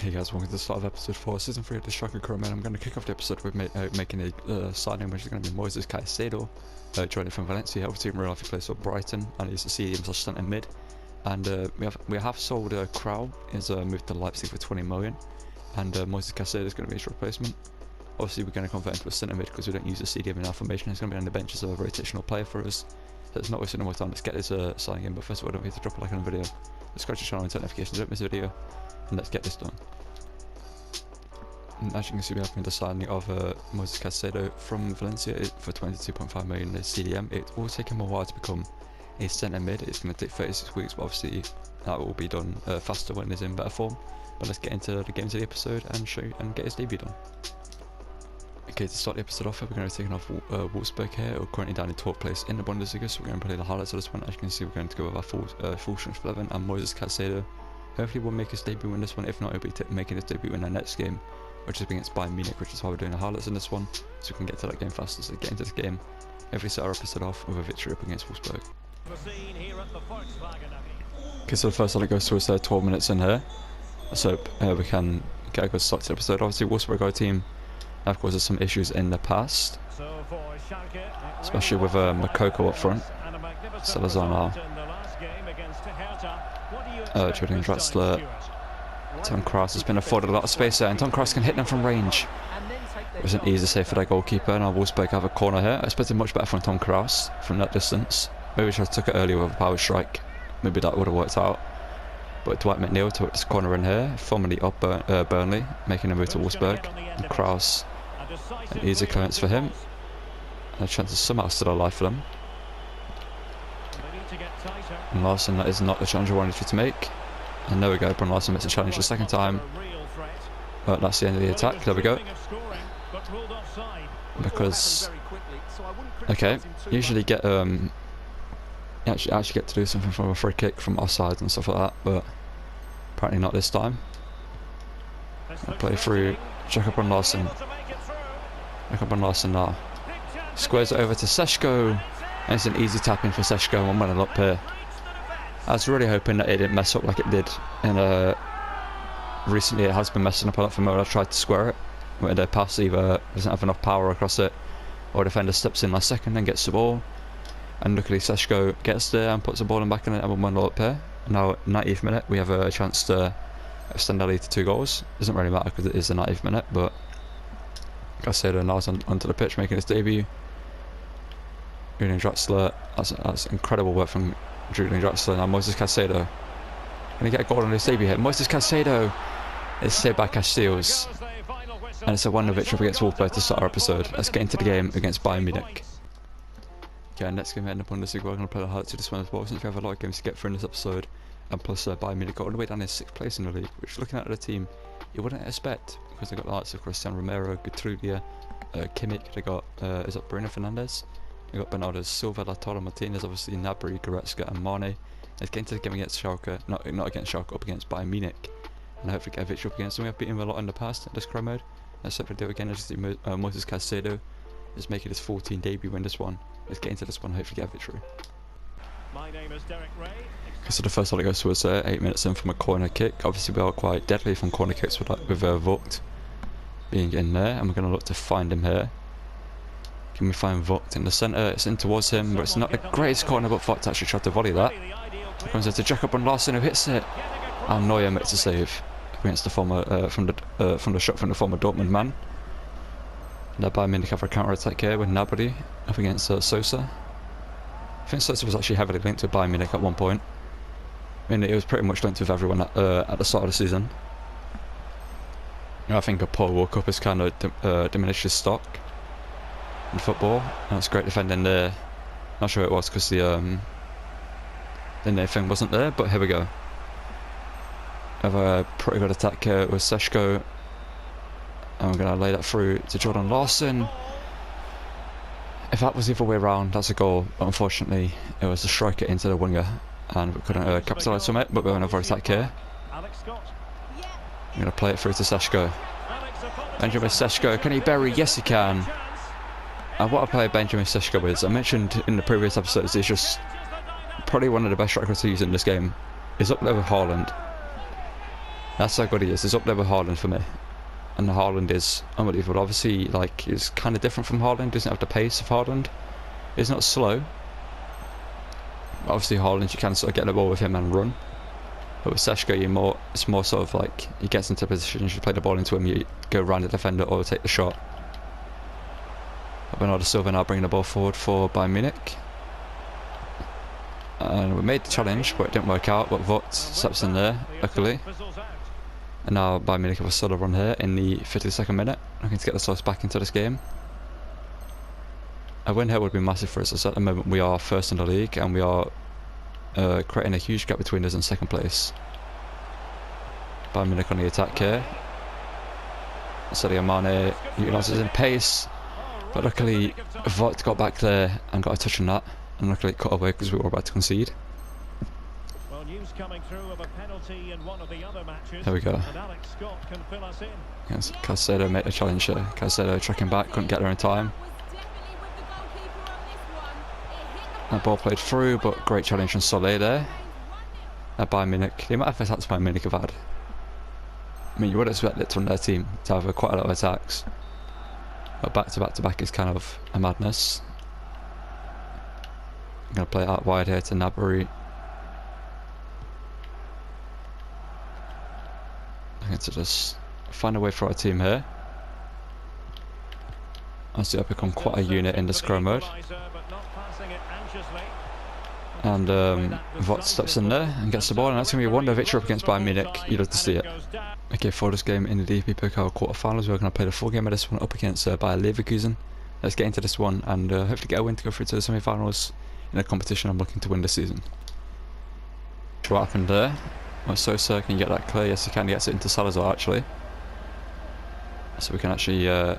Hey guys, welcome to the start of episode 4, season 3 of the Schalke crew, man. I'm going to kick off the episode with making a signing, which is going to be Moises Caicedo, joining from Valencia. Obviously in real life he plays for Brighton, and he's a CDM slash centre mid. And we have sold Krau, he's moved to Leipzig for 20 million, and Moises Caicedo is going to be his replacement. Obviously we're going to convert into a centre mid because we don't use a CDM in our formation. He's going to be on the bench as a rotational player for us. So it's not wasting more time. Let's get this signing in, but first of all, don't forget to drop a like on the video, subscribe to the channel and turn notifications, don't miss a video, and let's get this done. And as you can see, we have made the signing of Moises Caicedo from Valencia for 22.5 million as CDM. It will take him a while to become a centre mid. It's going to take 36 weeks, but obviously that will be done faster when he's in better form. But let's get into the games of the episode and show and get his debut done. Okay, to start the episode off, we're going to be taking off Wolfsburg here. We're currently down in 12th place in the Bundesliga, so we're going to play the highlights of this one. As you can see, we're going to go with our full strength 11 and Moises Caicedo. Hopefully we'll make his debut in this one. If not, he'll be making his debut in our next game, which is against Bayern Munich, which is why we're doing the highlights in this one, so we can get to that game faster. So get into this game. Hopefully start our episode off with a victory up against Wolfsburg. Okay, so the first one that goes to us 12 minutes in here. Let's hope we can get a good start to the episode. Obviously Wolfsburg, our team, of course, there's some issues in the past, especially with Makoko up front, Salazar now, Julian Draxler, Tom Kroos has been afforded a lot of space there, and Tom Kroos can hit them from range. It was an easy save for their goalkeeper. Now Wolfsburg have a corner here. I expected much better from Tom Kroos from that distance. Maybe I should have took it earlier with a power strike. Maybe that would have worked out. But Dwight McNeil took this corner in here, formerly of Burnley, making a move to Wolfsburg. And Kroos, an easy clearance for him. And a chance is somehow still alive for them. And Larson, that is not the challenge I wanted you to make. And there we go, Brun Larson makes a challenge the second time. But that's the end of the attack, there we go. Because, okay, usually get you actually get to do something from a free kick from offside and stuff like that, but apparently not this time. I'll play through, check up on Larson. Check up on Larson now. Squares it over to Seško, and it's an easy tap in for Seško, 1-1 up here. I was really hoping that it didn't mess up like it did in recently. It has been messing up a lot for me when I tried to square it, where the pass either doesn't have enough power across it, or defender steps in last second and gets the ball. And luckily Seško gets there and puts the ball in back in it, and 1-1 up here. Now 90th minute, we have a chance to extend our lead to 2 goals. Doesn't really matter because it is the 90th minute, but Caicedo now onto the pitch making his debut. Julian Draxler, that's incredible work from Julian Draxler. Now Moises Caicedo, can he get a goal on his debut here? Moises Caicedo is saved by Casteels, and it's a 1-0 victory against Wolfsburg to start our episode. Let's get into the game against Bayern Munich. Okay, next game in the Bundesliga, we're going to play the highlights of this one as well, since we have a lot of games to get through in this episode, and plus Bayern Munich got all the way down in 6th place in the league, which looking at the team you wouldn't expect, because they got the likes of Cristiano Romero, Gutrudlia, Kimmich, they got is that Bruno Fernandes, they got Bernardo Silva, Lautaro Martinez, obviously Gnabry, Goretzka and Mane. Let's get into the game against Schalke, not against Schalke, up against Bayern Munich, and hopefully get a victory up against them. We have beaten them a lot in the past in this career mode. Let's hope we do it again. As you see, Moises Caicedo is making his 14 debut in this one. Let's get into this one, hopefully get a victory. My name is Derek Ray. Okay, so the first one that goes to us 8 minutes in from a corner kick. Obviously we are quite deadly from corner kicks with Vogt being in there, and we're going to look to find him here. Can we find Vogt in the centre? It's in towards him, but it's not the greatest corner, but Vogt actually tried to volley that. It comes into Jacob and Larson, who hits it, and Neuer makes a save against the former from the shot from the former Dortmund man. Now Bayern Munich have a counter-attack here with Gnabry up against Sosa. I think Sosa was actually heavily linked to Bayern Munich at one point. I mean, it was pretty much linked with everyone at the start of the season. I think a poor World Cup has kind of diminished his stock in football. And it's great defending there. Not sure it was because the thing wasn't there, but here we go. Have a pretty good attack here with Seško. And we're going to lay that through to Jordan Larson. If that was the other way around, that's a goal. But unfortunately, it was a striker into the winger, and we couldn't capitalise from it. But we're on another attack here. I'm going to play it through to Seško. Benjamin Seško, can he bury? Yes, he can. And what a player Benjamin Seško is. I mentioned in the previous episodes, he's just probably one of the best strikers to use in this game. He's up there with Haaland. That's how good he is. He's up there with Haaland for me. And Haaland is unbelievable. Obviously, like, he's kind of different from Haaland. Doesn't have the pace of Haaland. He's not slow. Obviously, Haaland, you can sort of get the ball with him and run. But with Schalke, it's more sort of like, he gets into position, you should play the ball into him, you go around the defender or take the shot. Bernardo Silva now bringing the ball forward for Bayern Munich. And we made the challenge, but it didn't work out. But Vogt steps in there, luckily. And now Bayern Munich have a solo run here in the 52nd minute, looking to get themselves back into this game. A win here would be massive for us, as at the moment we are first in the league and we are creating a huge gap between us and second place. Bayern Munich on the attack here. Sadio Mane utilises in pace, but luckily Vogt got back there and got a touch on that, and luckily it cut away because we were about to concede. Well, news coming through of a penalty in one of the other matches. There we go. And Alex Scott can fill us in. Yes, Caicedo made a challenge here. Caicedo tracking back, couldn't get there in time. That ball played through, but great challenge from Solé there. Bayern Munich, the amount of attacks Bayern Munich have had. I mean, you would expect it from their team to have quite a lot of attacks. But back to back to back is kind of a madness. I'm going to play it out wide here to Gnabry. Looking to just find a way for our team here. As they become quite a unit in the scrum mode. And Vogt steps in there and gets the ball, and that's going to be a 1-0 victory up against Bayern Munich. You'd love to see it. Okay, for this game in the DFB Pokal quarterfinals, we're going to play the full game of this one up against Bayer Leverkusen. Let's get into this one and hopefully get a win to go through to the semi-finals in a competition I'm looking to win this season. What happened there? Well, Sosa, can you get that clear? Yes, he can. He gets it into Salazar actually. So we can actually go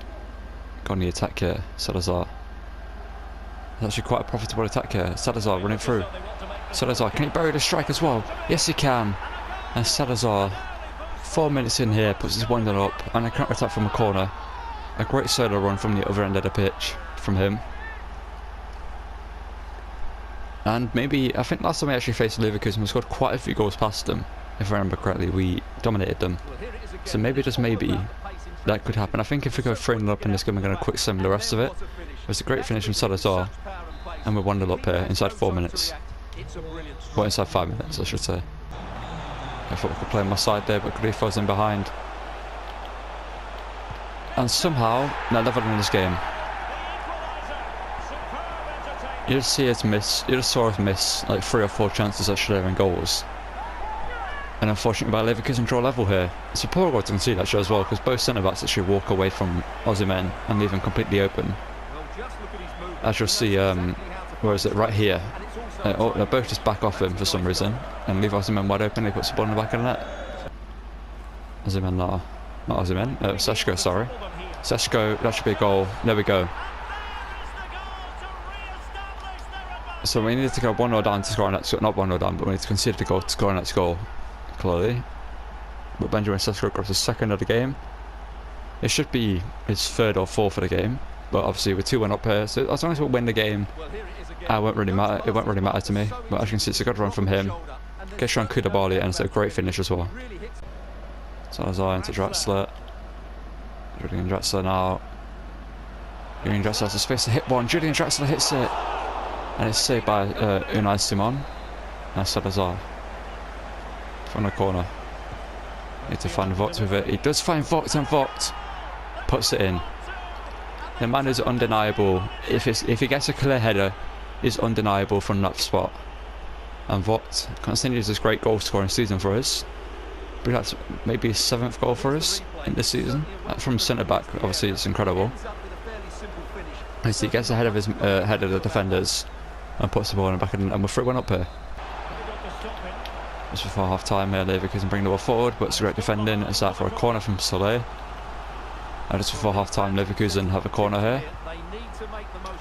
on the attack here. Salazar. That's actually quite a profitable attack here. Salazar running through. Salazar, can he bury the strike as well? Yes, he can. And Salazar, 4 minutes in here, puts his 1-0 up, and a counter attack from a corner. A great solo run from the other end of the pitch from him. And maybe, I think last time we actually faced Leverkusen, we scored quite a few goals past them. If I remember correctly, we dominated them. So maybe, just maybe, that could happen. I think if we go 3-0 up in this game, we're going to quick sim the rest of it. It was a great finish from Salazar, and we're 1-0 up here inside 4 minutes. Well, inside 5 minutes, I should say. I thought we could play on my side there, but Grifo's in behind. And somehow, they're level in this game. You just see us miss, you just saw us miss like 3 or 4 chances that should have been goals. And unfortunately, by Leverkusen draw level here. It's a poor goal to concede actually as well, because both centre-backs actually walk away from Osimhen and leave him completely open. As you'll see, where is it? Right here. They both just back off him for some reason and leave Osimhen wide open. He puts the ball in the back of the net. Osimhen, not Osimhen. Seshko, sorry. Seshko, that should be a goal. There we go. So we needed to go 1-0 down to score our next goal. Not 1-0 down, but we need to concede the goal to score our next goal. Clearly. But Benjamin Seshko grabs his second of the game. It should be his 3rd or 4th of the game. But obviously we're 2-1 up here, so as long as we win the game, it won't really matter. It won't really matter to me. But as you can see, it's a good run from him. Gets around Koulibaly, and it's a great finish as well. Salazar into Draxler. Julian Draxler now. Julian Draxler has the space to hit one. Julian Draxler hits it, and it's saved by Unai Simon. Now Salazar from the corner. Need to find Vogt with it. He does find Vogt, and Vogt puts it in. The man is undeniable. If he gets a clear header, is undeniable from that spot. And Vogt continues this great goal scoring season for us. But that's maybe his 7th goal for us in this season. From centre back, obviously it's incredible. As he gets ahead of his head of the defenders and puts the ball in the back, and we're 3-1 up here. Just before half time here, Leverkusen bring the ball forward, but it's great defending. It's out for a corner from Solé. And just before half time, Leverkusen have a corner here.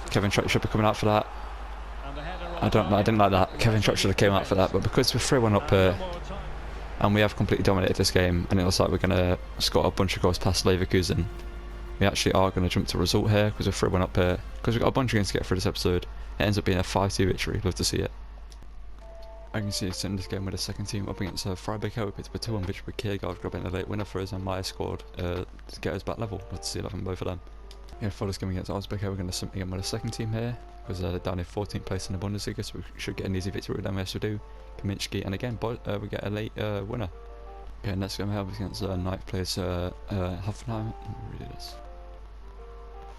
Kevin Trapp should be coming out for that. I didn't like that. Kevin Trapp should have came out for that, but because we're 3-1 up here and we have completely dominated this game, and it looks like we're going to score a bunch of goals past Leverkusen, we actually are going to jump to a result here because we're 3-1 up here. Because we've got a bunch of games to get through this episode, it ends up being a 5-2 victory. Love to see it. I can see it's in this game with the second team up against Freiburg. We picked up a 2-1 victory with Kiergaard grabbing a late winner for us, and Maya scored to get us back level. Let's see that from both of them. Yeah, for this game against Osbeck, we're going to submit again with the second team here, because they're down in 14th place in the Bundesliga, so we should get an easy victory with them. Yes, we do. Kaminski, and again, we get a late winner. Okay, next game here against 9th place Hoffenheim. Let me read this.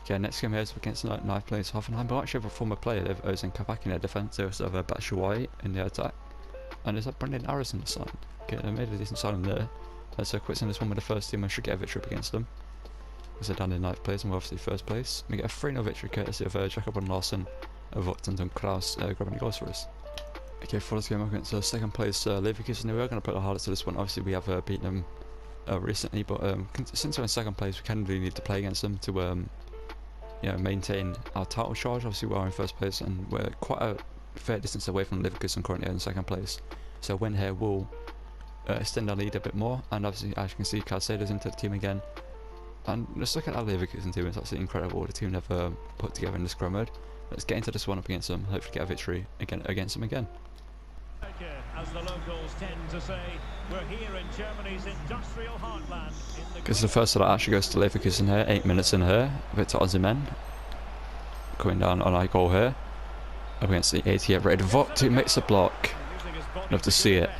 Okay, next game here is against 9th place Hoffenheim, but actually have a former player. They've Ozan Kabak in their defence. They also have Batshuayi in their attack. And there's Brendan Harrison signed. Okay, they made a decent signing there. So quits in this one with the first team and should get a victory up against them. Because they're down in 9th place and we're obviously 1st place. We get a 3-0 victory courtesy of Jacob and Larsen, Vogt and Kraus grabbing the goals for us. Okay, for this game against 2nd place Leverkusen, we are going to put the hardest to this one. Obviously we have beaten them recently, but since we're in 2nd place we kind of really need to play against them to maintain our title charge. Obviously we are in 1st place and we're quite a fair distance away from Leverkusen currently in 2nd place. So a win here will extend our lead a bit more, and obviously as you can see Caicedo's into the team again. And just look at our Leverkusen team, it's absolutely incredible. The team never put together in the scrum mode. Let's get into this one up against them, hopefully get a victory against them again. As the locals tend to say, we're here in Germany's industrial heartland. Because the first that actually goes to Leverkusen here, 8 minutes in here. Victor Osimhen coming down on our goal here. Up against the 88 rated Vogt, who makes a block. Love to see it.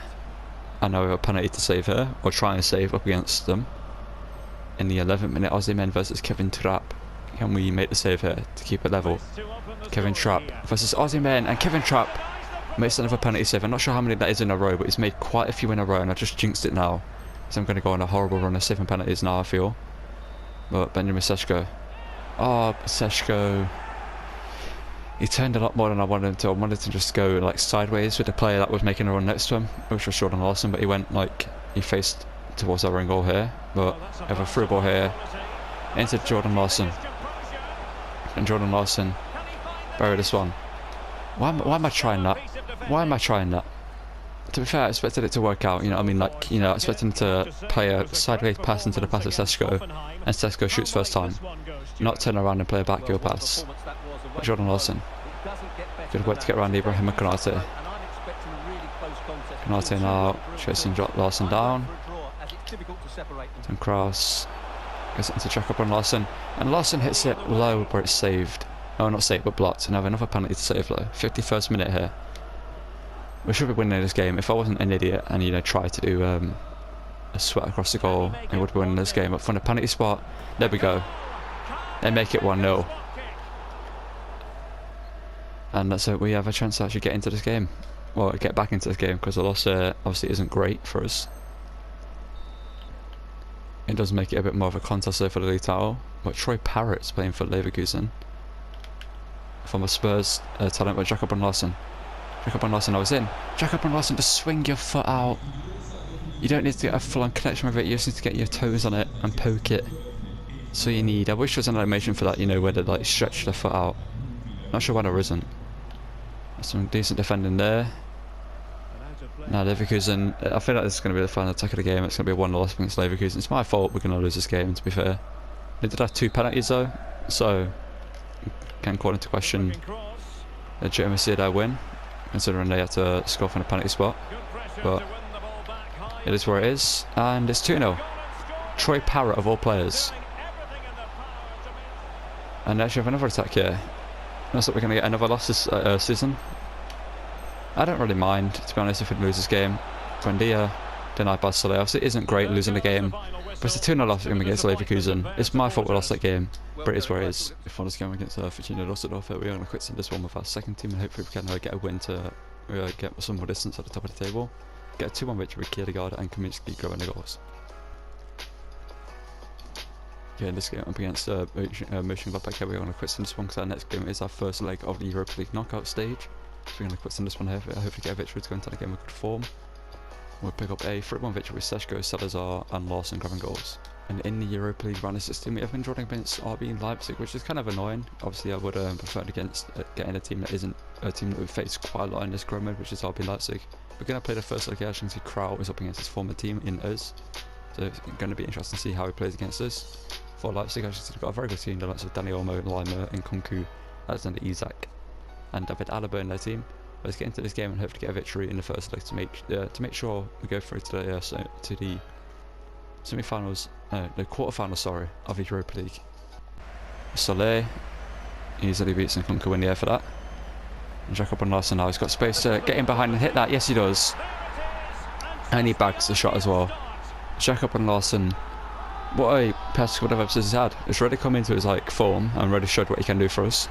I know we have a penalty to save here, or try and save up against them. In the 11th minute, Osimhen versus Kevin Trapp. Can we make the save here to keep it level? Kevin Trapp versus Osimhen, and Kevin Trapp makes another penalty save. I'm not sure how many that is in a row, but he's made quite a few in a row, and I just jinxed it now. So I'm going to go on a horrible run of saving penalties now, I feel. But Benjamin Seshko. Oh, Seshko. He turned a lot more than I wanted him to. I wanted to just go like sideways with the player that was making a run next to him, which was Jordan Larson, but he went like, he faced towards our own goal here. But we have a through ball here into Jordan Larson. And Jordan Larson bury this one. Why am I trying that? Why am I trying that? To be fair, I expected it to work out, you know what I mean? Like, you know, I expected him to play a sideways pass into the pass of Seshko, and Seshko shoots first time. Not turn around and play a backheel pass. But Jordan Larson. Good work to get around Ibrahim Konate. Konate now chasing Larson down. And Kraus goes into Jacob and Larson. And Larson hits it low where it's saved. No, not saved, but blocked. And have another penalty to save though. 51st minute here. We should be winning this game. If I wasn't an idiot and, you know, tried to do a sweat across the goal, I would be winning this game. But from the penalty spot, there we go. They make it 1-0. And that's it. We have a chance to actually get into this game. Well, get back into this game, because the loss obviously isn't great for us. It does make it a bit more of a contest though for the league title. But Troy Parrott's playing for Leverkusen. From a Spurs talent by Jacob and Larson. Jacob and Larson, I was in. Jacob and Larson, just swing your foot out. You don't need to get a full-on connection with it. You just need to get your toes on it and poke it. So you need. I wish there was an animation for that, you know, where they like stretch their foot out. Not sure why there isn't. Some decent defending there. Now Leverkusen, I feel like this is going to be the final attack of the game. It's going to be a 1-0 loss against Leverkusen. It's my fault we're going to lose this game, to be fair. They did have 2 penalties though, so can't call into question the legitimacy of their win, considering they had to score from the penalty spot. But it is where it is, and it's 2-0. Troy Parrott of all players. And actually have another attack here. Looks like we're going to get another loss this season. I don't really mind, to be honest, if we lose this game. Buendia denied by Soleil. Obviously it isn't great losing the game, but it's a 2-0 loss against Leverkusen. It's my fault we lost that game, but it is where it is. Before this game against Fortuna Düsseldorf, we're going to quit this one with our second team, and hopefully we can get a win to get some more distance at the top of the table. Get a 2-1 victory with Kierkegaard and Kaminski growing the goals. Yeah, in this game up against Mönchengladbach, we're going to quit this one because our next game is our first leg of the Europa League knockout stage. So we're going to quit this one here. I hope we get a victory to go into the game with good form. We'll pick up a 3-1 victory with Seshko, Salazar and Larson grabbing goals. And in the Europa League round of 16, we have been drawing against RB Leipzig, which is kind of annoying. Obviously I would have preferred against getting a team that isn't a team that we face quite a lot in this ground mode, which is RB Leipzig. We're going to play the first leg here. As you can see, Kraut is up against his former team in us. So it's going to be interesting to see how he plays against us. For Leipzig, actually, we've got a very good team. The likes of Dani Olmo, Lima and Kunku, Alexander Isak and David Alaba in their team. Let's get into this game and hopefully get a victory in the first leg to make sure we go through to the semi-finals, the quarter-finals, sorry, of the Europa League. Soler easily beats and can win the air for that. And Jacob Larson now, he's got space to get in behind and hit that. Yes, he does. And he bags the shot as well. Jacob Larson, what a past couple of episodes he's had. It's really come into his form and really showed what he can do for us.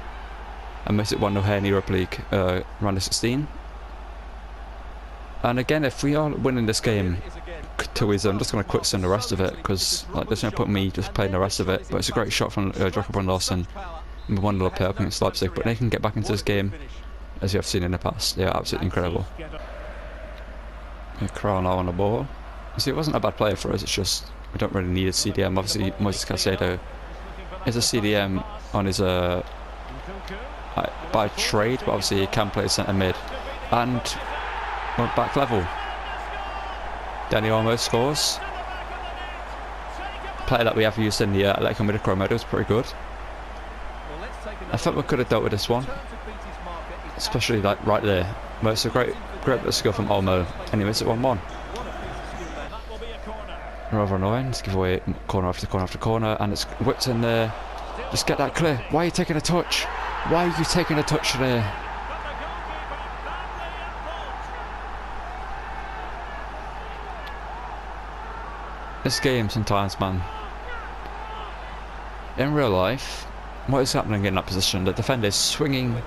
And makes it 1-0 here in the Europa League round of 16. And again, if we are winning this game too easy, I'm just going to quick send the rest of it, because there's no point in me just playing the rest of it. But it's a great shot from Jacob Larson. 1-0 up here up against Leipzig, but they can get back into this game as you have seen in the past. Yeah, absolutely incredible. Kral now on the ball. See, it wasn't a bad player for us, it's just we don't really need a CDM. Obviously, Moises Caicedo is a CDM on his by trade, but obviously he can play centre mid and back level. Danny almost scores. Player that we have used in the Atletico Madrid mode was pretty good. I thought we could have dealt with this one, especially right there. But it's a great bit of skill from Olmo, and he makes it 1-1. Rather annoying to give away corner after corner after corner, and it's whipped in there. Just get that clear. Why are you taking a touch? Why are you taking a touch there? This game sometimes, man. In real life, what is happening in that position? The defender is swinging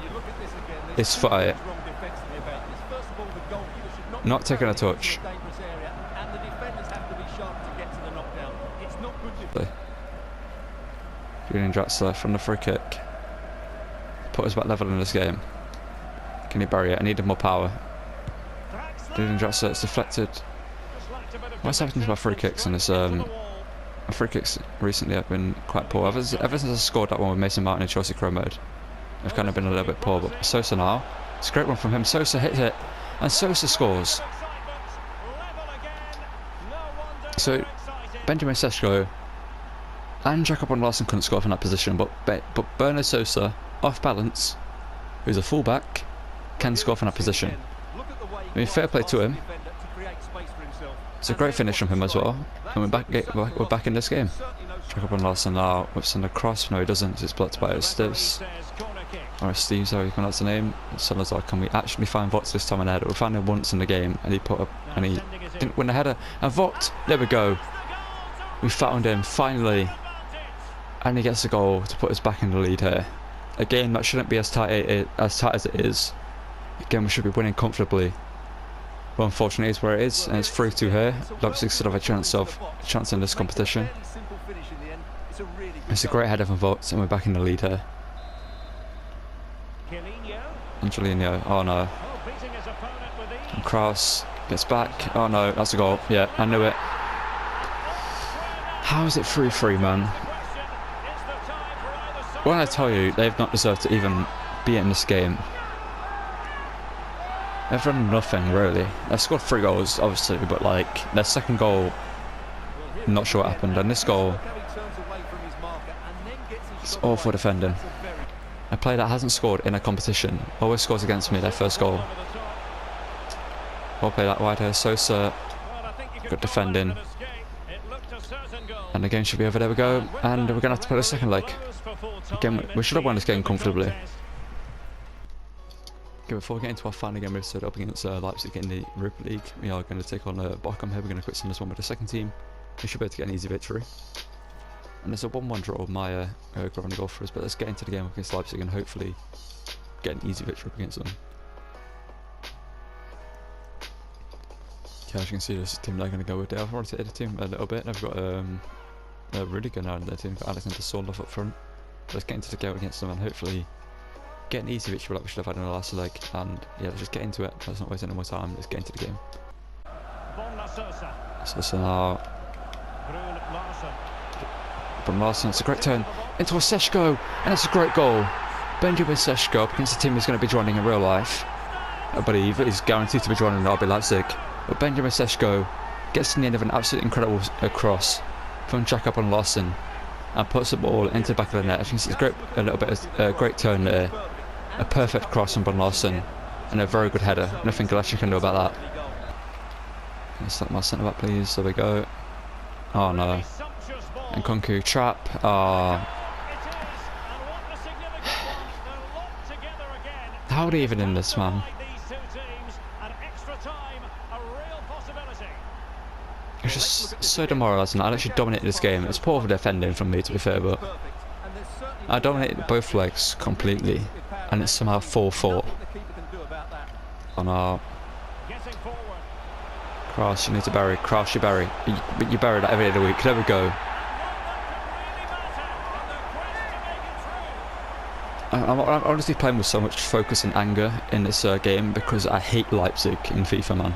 his foot at it. Not taking a touch. Julian Draxler from the free kick. Put us back level in this game. Can he bury it? I needed more power. Julian Draxler, it's deflected. What's happening to my free kicks in this? My free kicks recently have been quite poor. Ever since I scored that one with Mason Mount in Chelsea Crow mode, I've kind of been a little bit poor. But Sosa now, it's a great one from him. Sosa hits it, and Sosa scores. So Benjamin Sesko and Jacob Larson couldn't score from that position, but Bernard Sosa, off balance, who's a fullback, can score from that position. I mean, fair play to him. It's a great finish from him as well, and we're back in this game. Jacob Larson now whips in the cross. No, he doesn't. It's blocked by Steve. Or Steve, sorry, that's the name. Salazar, can we actually find Vogt this time in the header? We found him once in the game, and he didn't win the header. And Vogt, there we go. We found him finally, and he gets a goal to put us back in the lead here. A game that shouldn't be as tight as it is. Again, we should be winning comfortably. But unfortunately, it's where it is, and it's 3-2 here. Leipzig still have a chance in this competition. It's a great header from Vogt, and we're back in the lead here. Angelino, oh no. And Kraus gets back. Oh no, that's a goal. Yeah, I knew it. How is it 3-3, man? When I tell you, they've not deserved to even be in this game. They've done nothing, really. They've scored 3 goals, obviously, but their second goal, I'm not sure what happened. And this goal, it's awful defending. A player that hasn't scored in a competition always scores against me, their first goal. We'll play that wide here. Sosa, good defending. And the game should be over. There we go. And we're going to have to play the second leg. Again, we should have won this game comfortably. Okay, before we get into our final game, we've set up against Leipzig in the Europa League. We are going to take on Bochum here. We're going to quick send this one with the second team. We should be able to get an easy victory. And there's a 1-1 draw with Maya grabbing the goal for us, but let's get into the game against Leipzig and hopefully get an easy victory against them. Okay, as you can see, this is the team they're going to go with. I've already rotated the team a little bit. They've got a really good now in their team. Got Alexander Sorloff up front. Let's get into the game against them and hopefully get an easy victory like we should have had in the last leg. And yeah, let's just get into it. Let's not waste any more time. Let's get into the game. So now from Larson, it's a great turn into a Sesko, and it's a great goal. Benjamin Sesko up against a team who's going to be joining in real life. I believe he's guaranteed to be joining RB Leipzig. But Benjamin Sesko gets to the end of an absolutely incredible cross from Jacob Larson and puts the ball into the back of the net. I think it's a little bit of a great turn there. A perfect cross from Larson and a very good header. Nothing Gillespie can do about that. Can I start my centre back, please? There we go. Oh no. And Kunku trap. How are they even in this, man? It's just so demoralising. I actually dominated this game. It's poor for defending from me, to be fair, but I dominated both legs completely, and it's somehow 4-4. Oh no. Cross, you need to bury. Cross, you bury. You bury that every day of the week. There we go. I'm honestly playing with so much focus and anger in this game because I hate Leipzig in FIFA, man.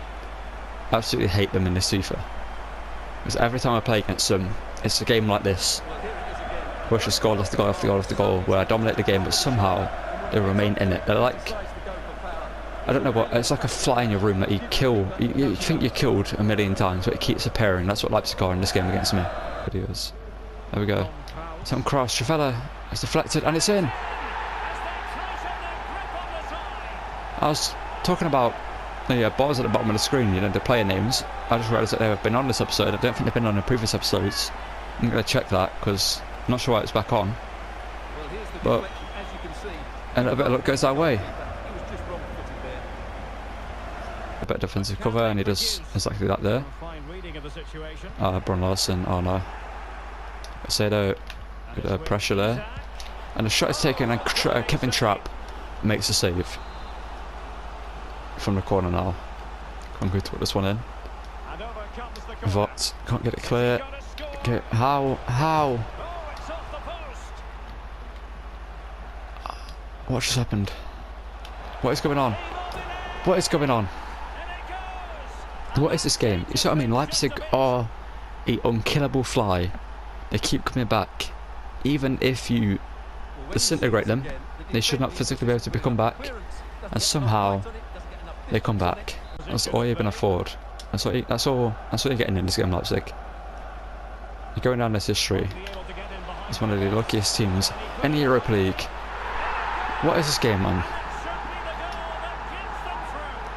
I absolutely hate them in this FIFA. Because every time I play against them, it's a game like this. Where I just score after goal after goal after goal, where I dominate the game, but somehow they remain in it. They're like, I don't know what, it's like a fly in your room that you kill. You think you're killed a million times, but it keeps appearing. That's what Leipzig are in this game against me. Videos. There we go. Some cross. Trivella. It's deflected and it's in. I was talking about the bars at the bottom of the screen, you know, the player names. I just realised that they've been on this episode. I don't think they've been on the previous episodes. I'm going to check that because I'm not sure why it's back on. But and a bit of luck goes our way. A bit of defensive cover, and he does exactly that there. Bron Larson, oh no. Acedo, good pressure there. And the shot is taken, and Kevin Trapp makes a save. From the corner now. Kunku to put this one in. Vot, can't get it clear. Okay, how? What just happened? What is going on? What is going on? What is this game? You see what I mean? Leipzig are an unkillable fly. They keep coming back. Even if you disintegrate them, they should not physically be able to come back. And somehow they come back. That's all you can afford. That's all you're getting in this game, Leipzig. You're going down this history. It's one of the luckiest teams in the Europa League. What is this game, man?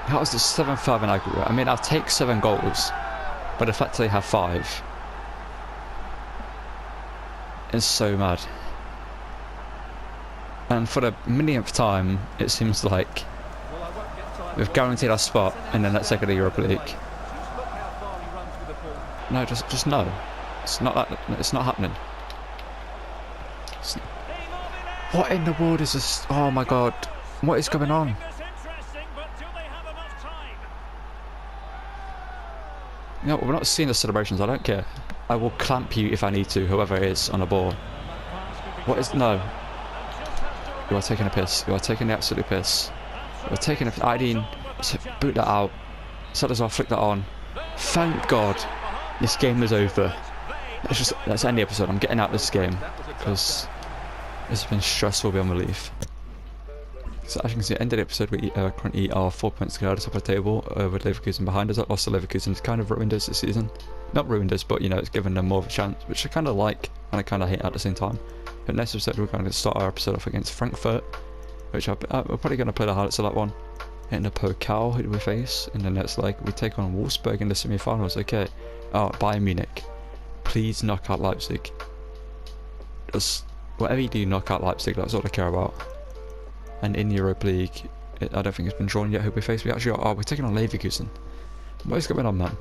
How is this 7-5 in aggregate? I mean, I'll take 7 goals, but the fact that they have 5 is so mad. And for the millionth time, it seems like we've guaranteed our spot in the next leg of the Europa League. No, just no. It's not that. It's not happening. What in the world is this? Oh my god! What is going on? No, we're not seeing the celebrations. I don't care. I will clamp you if I need to, whoever it is on the ball. What is no? You are taking a piss. You are taking the absolute piss. We're taking a Ideen, boot that out. Salazar flick that on. Thank God this game is over. Let's end the episode. I'm getting out of this game because it's been stressful beyond belief. So as you can see, at the end of the episode, we currently are 4 points clear at the top of the table with Leverkusen behind us. That loss to Leverkusen has kind of ruined us this season. Not ruined us, but you know, it's given them more of a chance, which I kind of like and I kind of hate at the same time. But next episode, we're going to start our episode off against Frankfurt, which we're probably going to play the highlights of that one. In the Pokal, who do we face? In the next leg, we take on Wolfsburg in the semi-finals. Okay. Oh, Bayern Munich. Please knock out Leipzig. Just whatever you do, knock out Leipzig. That's all I care about. And in the Europa League, I don't think it's been drawn yet. Who we face? We actually are. Oh, we're taking on Leverkusen. What is going on, man?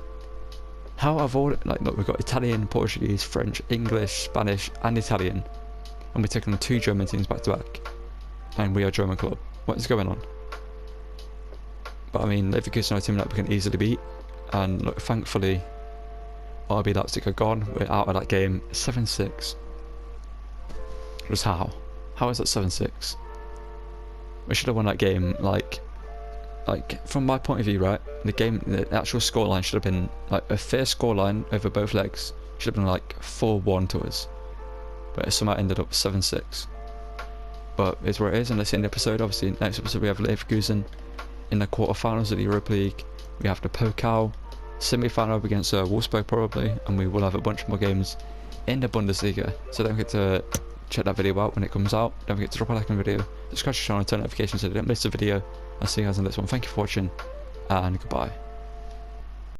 How have all like look? We've got Italian, Portuguese, French, English, Spanish, and Italian, and we're taking on 2 German teams back to back. And we are a German club. What is going on? But I mean, Leverkusen are a team that we can easily beat. And look, thankfully, RB Leipzig are gone. We're out of that game. 7-6. Just how? How is that 7-6? We should have won that game. Like from my point of view, right? The actual scoreline should have been like a fair scoreline over both legs. Should have been like 4-1 to us. But it somehow ended up 7-6. But it's where it is, and let's end the episode. Obviously, next episode we have Leverkusen in the quarterfinals of the Europa League. We have the Pokal semi-final up against Wolfsburg probably, and we will have a bunch more games in the Bundesliga. So don't forget to check that video out when it comes out. Don't forget to drop a like on the video, subscribe to the channel, and turn notifications so you don't miss a video. I'll see you guys in the next one. Thank you for watching, and goodbye.